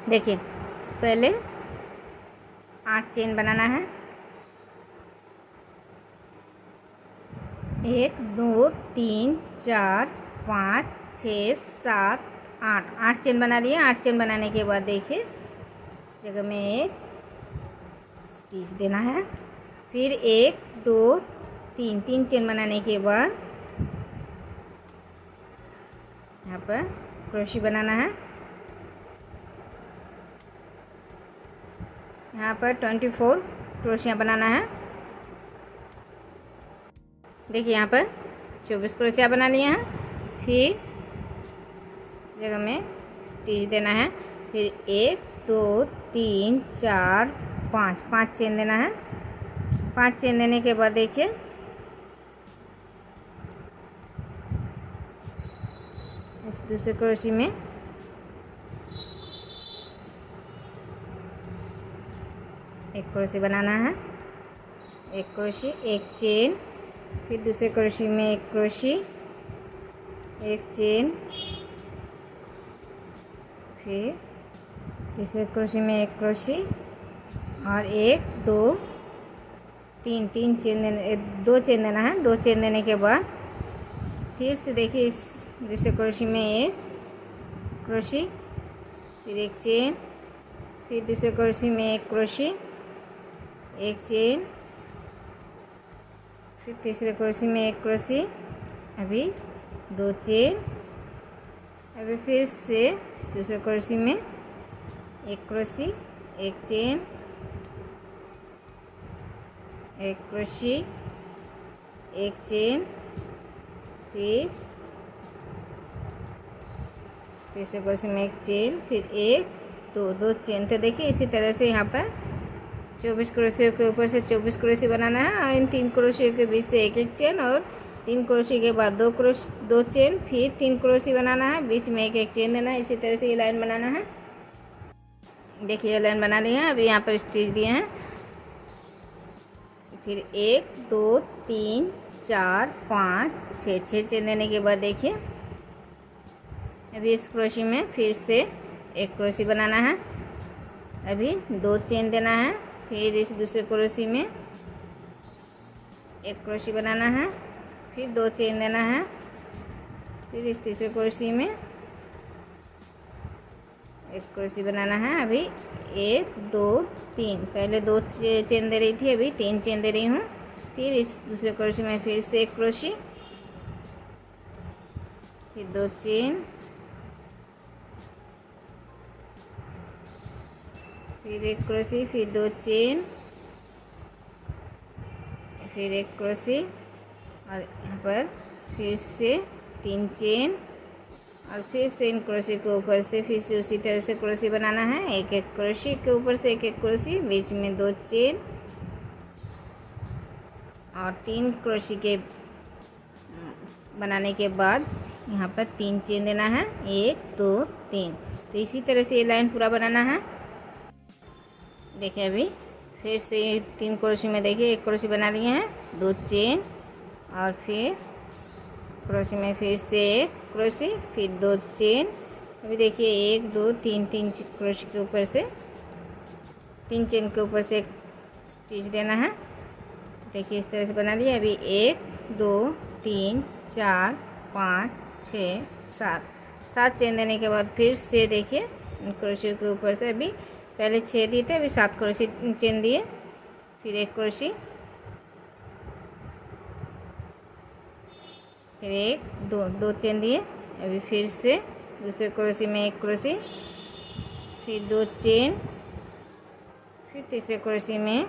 देखिए पहले 8 चेन बनाना है। 1 2 3 4 5 6 7 8 8 चेन बना लिए। 8 चेन बनाने के बाद देखिए इस जगह में एक स्टिच देना है। फिर 1 2 3 3 चेन बनाने के बाद यहाँ पर क्रोशे बनाना है। यहाँ पर 24 क्रोशियाँ बनाना है। देखिए यहाँ पर 24 क्रोशियाँ बना लिए हैं। फिर इस जगह में स्टिच देना है। फिर 1 2 3 4 5 5 चेन देना है। 5 चेन देने के बाद देखिए इस दूसरे क्रोशे में एक क्रोशे बनाना है। एक क्रोशे, एक चेन, फिर दूसरे क्रोशे में एक क्रोशे, एक चेन, फिर तीसरे क्रोशे में एक क्रोशे और 1 2 3 3 चेन देने 2 चेन देना है। 2 चेन देने के बाद फिर से देखिए इस दूसरे क्रोशे में एक क्रोशे, फिर एक चेन, फिर दूसरे क्रोशे में एक क्रोशे, एक चेन, फिर तीसरे क्रोशे में एक क्रोशे, अभी 2 चेन, अभी फिर से दूसरे क्रोशे में एक क्रोशे, एक चेन, एक क्रोशे, एक चेन, फिर तीसरे क्रोशे में एक चेन, फिर 1 2 चेन। तो देखिए इसी तरह से यहाँ पर 24 क्रोशियों के ऊपर से 24 क्रोशे बनाना है और इन 3 क्रोशियों के बीच से एक एक चेन और 3 क्रोशे के बाद 2 चेन, फिर 3 क्रोशे बनाना है, बीच में एक एक चेन देना है। इसी तरह से ये लाइन बनाना है। देखिए ये लाइन बना ली है। अभी यहाँ पर स्टिच दिए हैं। फिर 1 2 3 4 5 6 चेन देने के बाद देखिए अभी इस क्रोशे में फिर से एक क्रोशे बनाना है। अभी 2 चेन देना है। फिर इस दूसरे क्रोशे में एक क्रोशे बनाना है, फिर 2 चेन देना है। फिर इस तीसरे क्रोशे में एक क्रोशे बनाना है। अभी 1 2 3 पहले 2 चेन दे रही थी, अभी 3 चेन दे रही हूँ। फिर इस दूसरे क्रोशे में फिर से एक क्रोशे, फिर 2 चेन, फिर एक क्रोशे, फिर 2 चेन, फिर एक क्रोशे और यहाँ पर फिर से 3 चेन और फिर से इन क्रोशे के ऊपर से फिर से उसी तरह से क्रोशे बनाना है। एक एक क्रोशे के ऊपर से एक एक क्रोशे, बीच में 2 चेन और 3 क्रोशे के बनाने के बाद यहाँ पर 3 चेन देना है। 1 2 3। तो इसी तरह से ये लाइन पूरा बनाना है। देखिए अभी फिर से 3 क्रोशे में देखिए एक क्रोशे बना लिए हैं, 2 चेन और फिर क्रोशे में फिर से एक क्रोशे, फिर 2 चेन। अभी देखिए 1 2 3 3 क्रोशे के ऊपर से 3 चेन के ऊपर से एक स्टिच देना है। देखिए इस तरह से बना लिया। अभी 1 2 3 4 5 6 7 चेन देने के बाद फिर से देखिए इन क्रोशे के ऊपर से अभी पहले 6 दिए थे, अभी 7 क्रोशे चेन दिए, फिर एक क्रोशे, फिर 1 2 चेन दिए। अभी फिर से दूसरे क्रोशे में एक क्रोशे, फिर 2 चेन, फिर तीसरे क्रोशे में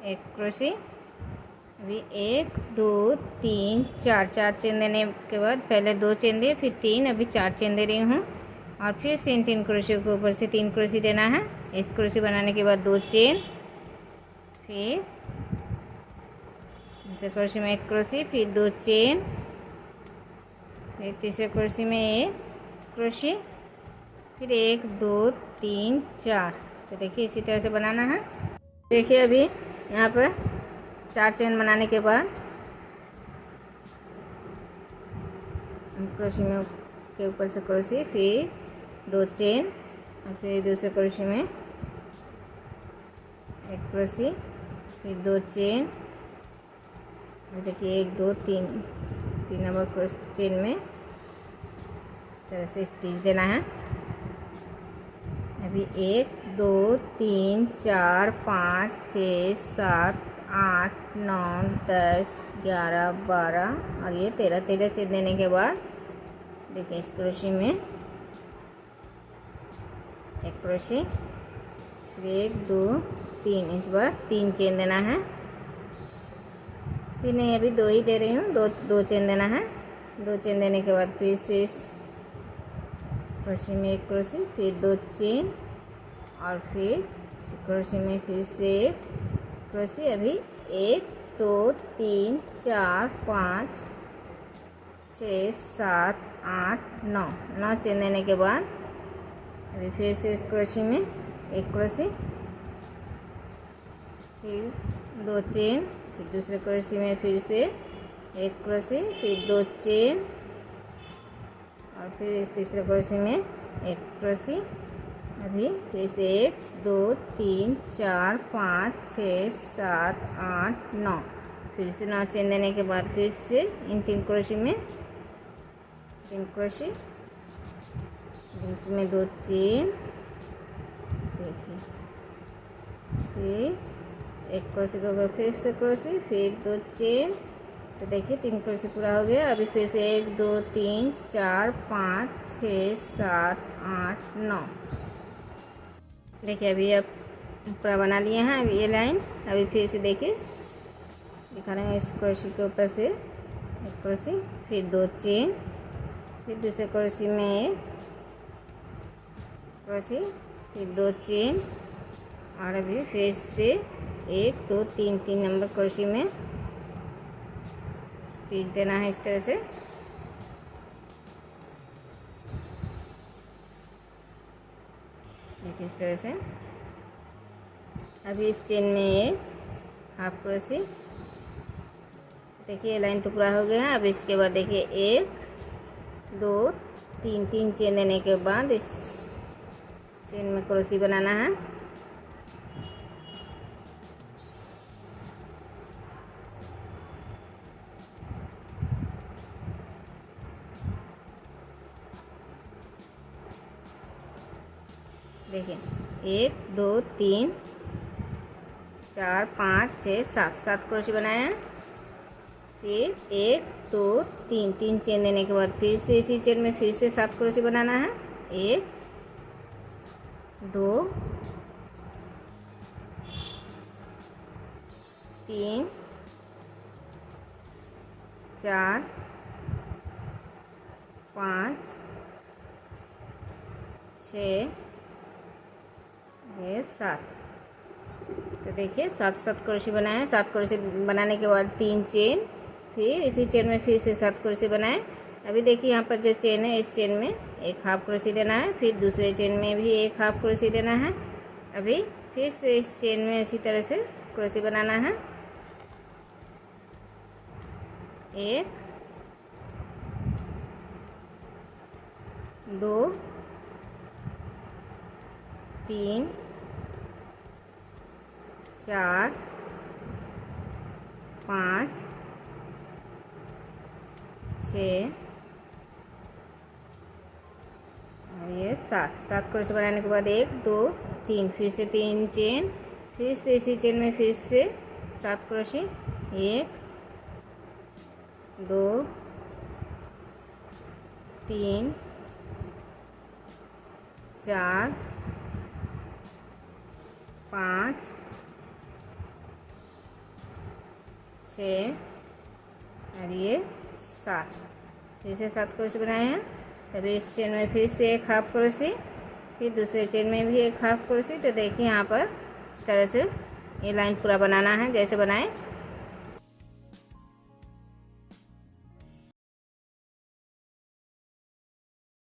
एक क्रोशे। अभी 1 2 3 4 चेन देने के बाद पहले 2 चेन दिए, फिर 3, अभी 4 चेन दे रही हूँ और फिर से इन 3 क्रोशे के ऊपर से 3 क्रोशे देना है। एक क्रोशे बनाने के बाद 2 चेन, फिर दूसरे क्रोशे में एक क्रोशे, फिर 2 चेन, फिर तीसरे क्रोशे में एक क्रोशे, फिर 1 2 3 4। तो देखिए इसी तरह से बनाना है। देखिए अभी यहाँ पर 4 चेन बनाने के बाद क्रोशे में के ऊपर से क्रोशे, फिर 2 चेन, और फिर दूसरे क्रोशे में एक क्रोशी, फिर 2 चेन, और देखिए 1 2 3 नंबर चेन में इस तरह से स्टिच देना है। अभी 1 2 3 4 5 6 7 8 9 10 11 12 और ये 13 चेन देने के बाद देखिए इस क्रोशे में एक क्रोशे, फिर 1 2 3, इस बार 3 चेन देना है। 3 नहीं, अभी 2 ही दे रही हूँ, 2 चेन देना है। 2 चेन देने के बाद फिर से इस क्रोशे में एक क्रोशे, फिर 2 चेन, और फिर इस क्रोशे में फिर से एक क्रोशे। अभी 1 2 3 4 5 6 7 8 9 चेन देने के बाद अभी फिर से इस क्रोशे में एक क्रोशे, फिर 2 चेन, फिर दूसरे क्रोशे में फिर से एक क्रोशे, फिर 2 चेन, और फिर इस तीसरे क्रोशे में एक क्रोशे। अभी फिर से 1 2 3 4 5 6 7 8 9, फिर से 9 चेन देने के बाद फिर से इन 3 क्रोशे में 3 क्रोशे, बीच में 2 चेन, देखिए फिर एक क्रोशे के ऊपर फिर से क्रोशे, फिर 2 चेन, तो देखिए 3 क्रोशे पूरा हो गया। अभी फिर से 1 2 3 4 5 6 7 8 9, देखिए अभी अब पूरा बना लिए हैं। अभी ये लाइन अभी फिर से देखिए दिखा रहे हैं, इस क्रोशे के ऊपर से एक क्रोशे, फिर 2 चेन, फिर दूसरे क्रोशे में एक क्रोशे, फिर 2 चेन, और अभी फिर से 1 2 3 नंबर क्रोशे में स्टिच देना है इस तरह से। देखिए इस तरह से। अभी इस चेन में एक हाफ क्रोशे, देखिए लाइन तो पूरा हो गया है। अब इसके बाद देखिए 1 2 3 चेन देने के बाद इस चेन में क्रोशे बनाना है। देखिए 1 2 3 4 5 6 7 क्रोशे बनाए हैं। फिर 1 2 3 चेन देने के बाद फिर से इसी चेन में फिर से 7 क्रोशे बनाना है। 1 2 3 4 5 6 ये 7, तो देखिए 7 क्रोशे बनाए हैं। 7 क्रोशे बनाने के बाद 3 चेन, फिर इसी चेन में फिर से 7 क्रोशे बनाए। अभी देखिए यहाँ पर जो चेन है इस चेन में एक हाफ क्रोशे देना है, फिर दूसरे चेन में भी एक हाफ क्रोशे देना है। अभी फिर से इस चेन में इसी तरह से क्रोशे बनाना है। 1 2 3 4 5 6 और ये 7 क्रोशे बनाने के बाद 1 2 3 फिर से 3 चेन, फिर से इसी चेन में फिर से 7 क्रोशे। 1 2 3 4 5 6 और ये 7, फिर से 7 क्रोशे बनाए हैं। तभी इस चेन में फिर से एक हाफ क्रोशे, फिर दूसरे चेन में भी एक हाफ क्रोशे। तो देखिए यहाँ पर इस तरह से ये लाइन पूरा बनाना है जैसे बनाए।